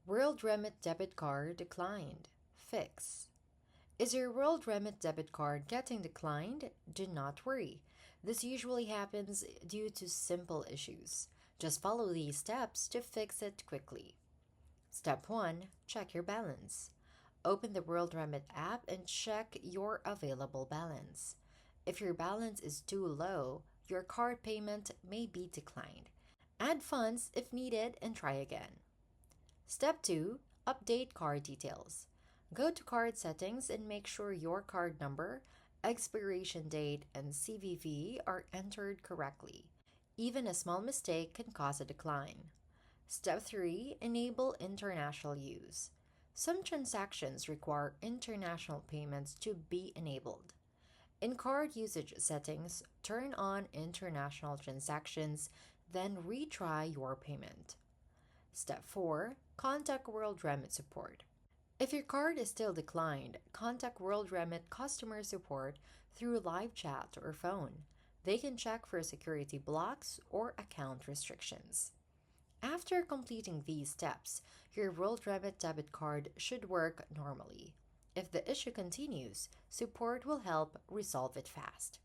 WorldRemit Debit Card Declined. Fix. Is your WorldRemit debit card getting declined? Do not worry. This usually happens due to simple issues. Just follow these steps to fix it quickly. Step 1. Check your balance. Open the WorldRemit app and check your available balance. If your balance is too low, your card payment may be declined. Add funds if needed and try again. Step 2. Update card details. Go to card settings and make sure your card number, expiration date, and CVV are entered correctly. Even a small mistake can cause a decline. Step 3. Enable international use. Some transactions require international payments to be enabled. In card usage settings, turn on international transactions, then retry your payment. Step 4. Contact WorldRemit support. If your card is still declined, contact WorldRemit customer support through live chat or phone. They can check for security blocks or account restrictions. After completing these steps, your WorldRemit debit card should work normally. If the issue continues, support will help resolve it fast.